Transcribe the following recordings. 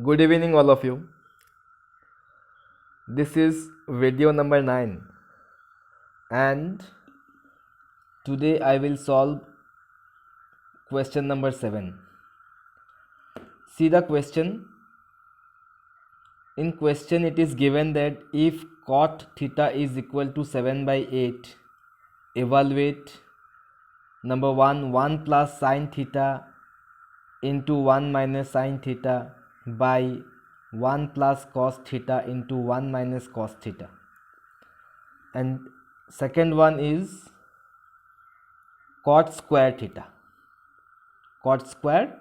Good evening, all of you. This is video number 9, and today I will solve question number 7. See the question. In question, it is given that if cot theta is equal to 7 by 8, evaluate number 1 plus sine theta into 1 minus sine theta by 1 plus cos theta into 1 minus cos theta. And second one is cot square theta. Cot square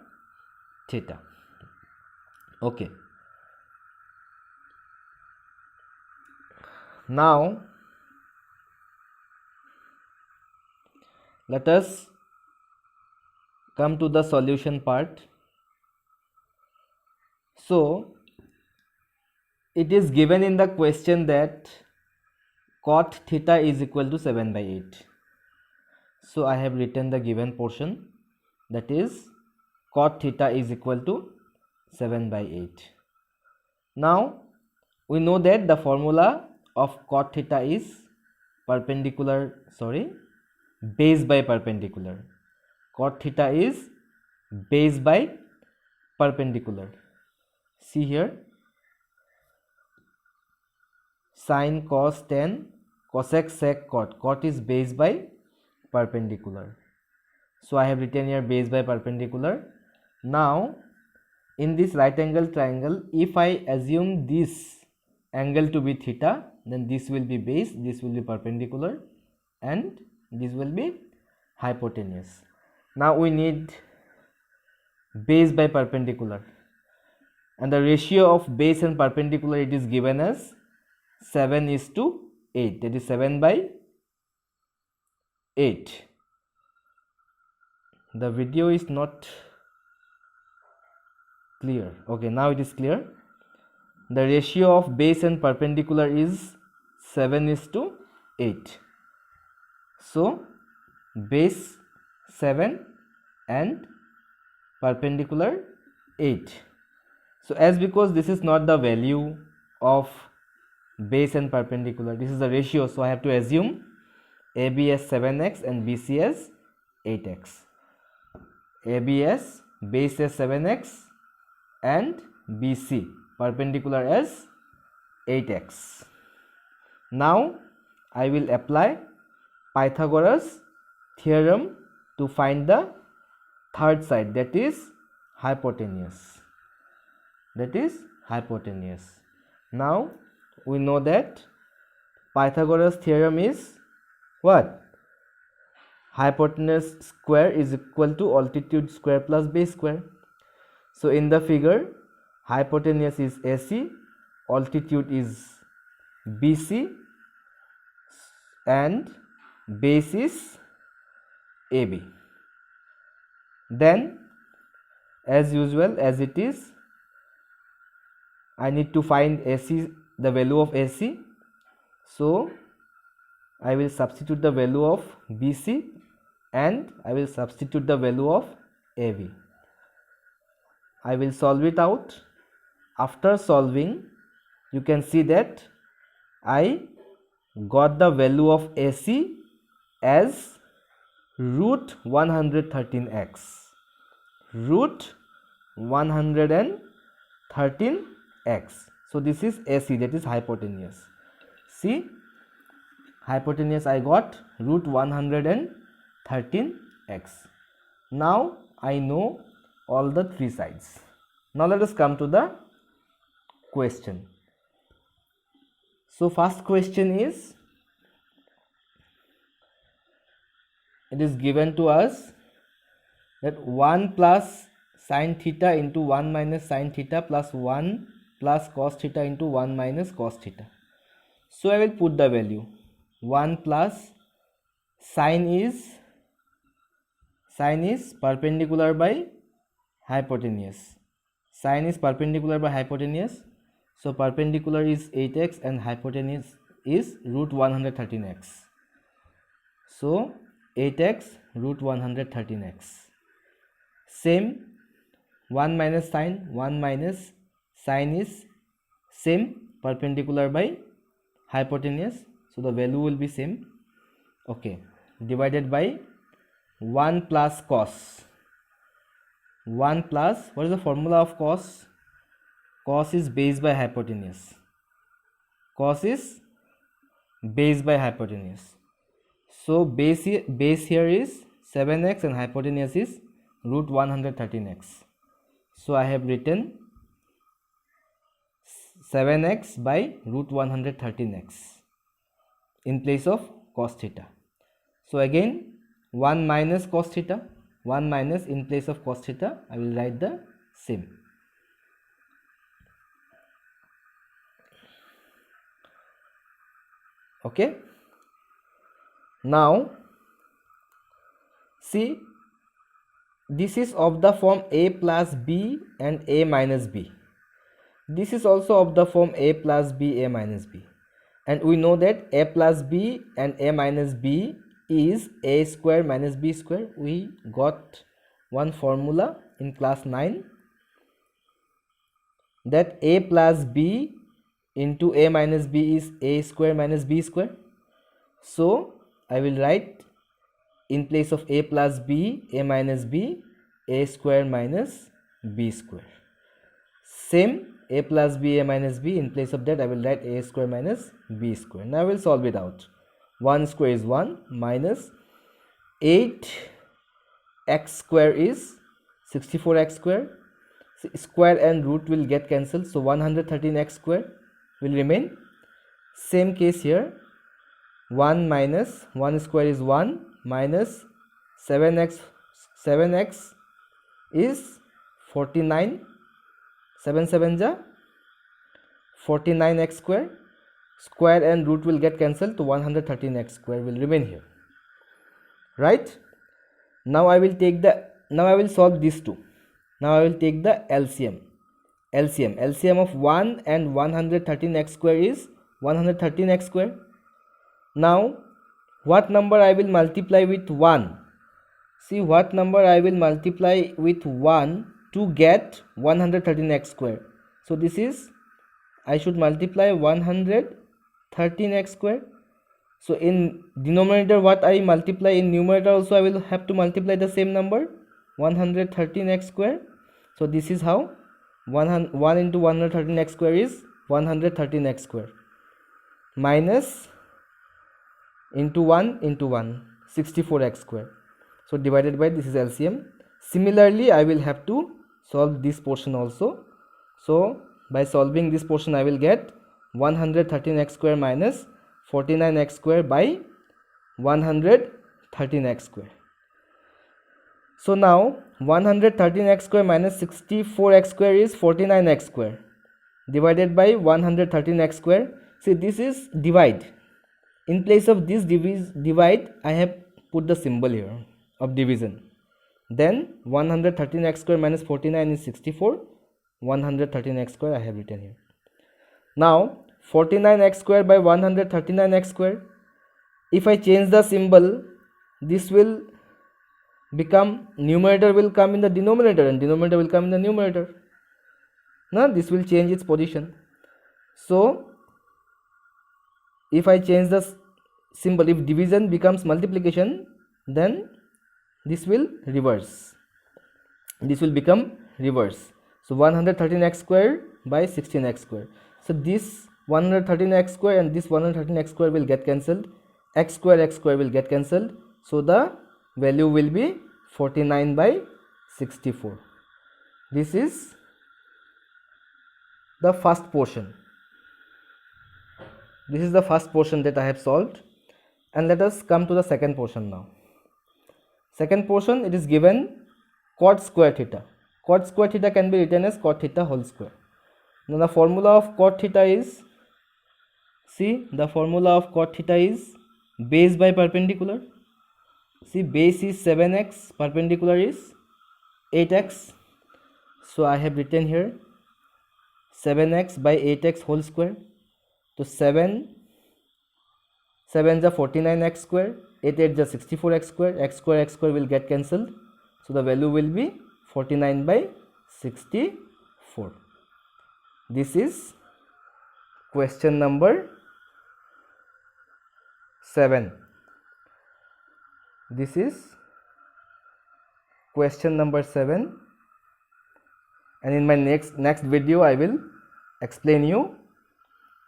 theta. Okay. Now let us come to the solution part. So it is given in the question that cot theta is equal to 7 by 8. So I have written the given portion, that is cot theta is equal to 7 by 8. Now we know that the formula of cot theta is base by perpendicular. Cot theta is base by perpendicular. See here, sine, cos, tan, cosec, sec, cot. Cot is base by perpendicular. So I have written here base by perpendicular. Now in this right angle triangle, if I assume this angle to be theta, then this will be base, this will be perpendicular, and this will be hypotenuse. Now we need base by perpendicular, and the ratio of base and perpendicular, it is given as 7:8, that is 7 by 8. The video is not clear. Okay, now it is clear. The ratio of base and perpendicular is 7:8. So base 7 and perpendicular 8. So as because this is not the value of base and perpendicular, this is the ratio, so I have to assume AB as 7x and BC as 8x. AB as base as 7x and BC perpendicular as 8x. Now I will apply Pythagoras theorem to find the third side, that is hypotenuse. Now we know that Pythagoras theorem is what? Hypotenuse square is equal to altitude square plus base square. So in the figure, hypotenuse is AC, altitude is BC, and base is AB. Then as usual, as it is, I need to find AC, the value of AC. So I will substitute the value of BC and I will substitute the value of AB. I will solve it out. After solving, you can see that I got the value of AC as root 113x. Root 113x. So this is AC, that is hypotenuse. See, hypotenuse I got root 113x. Now I know all the three sides. Now let us come to the question. So first question is, it is given to us that 1 plus sine theta into 1 minus sine theta plus 1 plus cos theta into 1 minus cos theta. So I will put the value. 1 plus sine is perpendicular by hypotenuse. Sine is perpendicular by hypotenuse. So perpendicular is 8x and hypotenuse is root 113x. So 8x root 113x. Same, 1 minus sine, 1 minus sine is same, perpendicular by hypotenuse, so the value will be same. Okay, divided by 1 plus cos. 1 plus, what is the formula of cos? Cos is base by hypotenuse. Cos is base by hypotenuse. So base here is 7x and hypotenuse is root 113x. So I have written 7x by root 113x in place of cos theta. So again 1 minus cos theta, 1 minus, in place of cos theta I will write the same. Okay, now see, this is of the form a plus b and a minus b. This is also of the form a plus b, a minus b, and we know that a plus b and a minus b is a square minus b square. We got one formula in class 9 that a plus b into a minus b is a square minus b square. So I will write in place of a plus b, a minus b, a square minus b square. Same, a plus b, a minus b, in place of that I will write a square minus b square. Now I will solve it out. 1 square is 1 minus 8x square is 64x square. So square and root will get cancelled, so 113x square will remain. Same case here, 1 minus 1 square is 1 minus 7x is 49, 7 7 ja 49x square. Square and root will get cancelled, to 113x square will remain here, right? Now I will take the, now I will solve these two. Now I will take the LCM. LCM of 1 and 113x square is 113x square. Now what number I will multiply with 1? See what number I will multiply with 1 to get 113x square. So this is, I should multiply 113x square. So in denominator what I multiply, in numerator also I will have to multiply the same number, 113x square. So this is how 1 into 113x square is 113x square minus into 1 into 1, 64x square. So divided by, this is LCM. Similarly I will have to solve this portion also. So by solving this portion I will get 113x square minus 49x square by 113x square. So now 113x square minus 64x square is 49x square divided by 113x square. See, this is divide. In place of this divide I have put the symbol here of division. Then 113x square minus 49 is 64, 113x square I have written here. Now 49x square by 139x square, if I change the symbol, this will become, numerator will come in the denominator and denominator will come in the numerator. Now this will change its position. So if I change the symbol, if division becomes multiplication, then this will reverse. This will become reverse. So 113x square by 16x square. So this 113x square and this 113x square will get cancelled. X square will get cancelled. So the value will be 49 by 64. This is the first portion. This is the first portion that I have solved, and let us come to the second portion now. Second portion, it is given cot square theta. Cot square theta can be written as cot theta whole square. Now the formula of cot theta is, see, the formula of cot theta is base by perpendicular. See, base is 7x, perpendicular is 8x. So I have written here 7x by 8x whole square. So 7 is 49x square, 8 is 64x square, x square will get cancelled. So the value will be 49 by 64. This is question number 7. This is question number 7, and in my next video I will explain you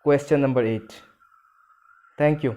question number 8. Thank you.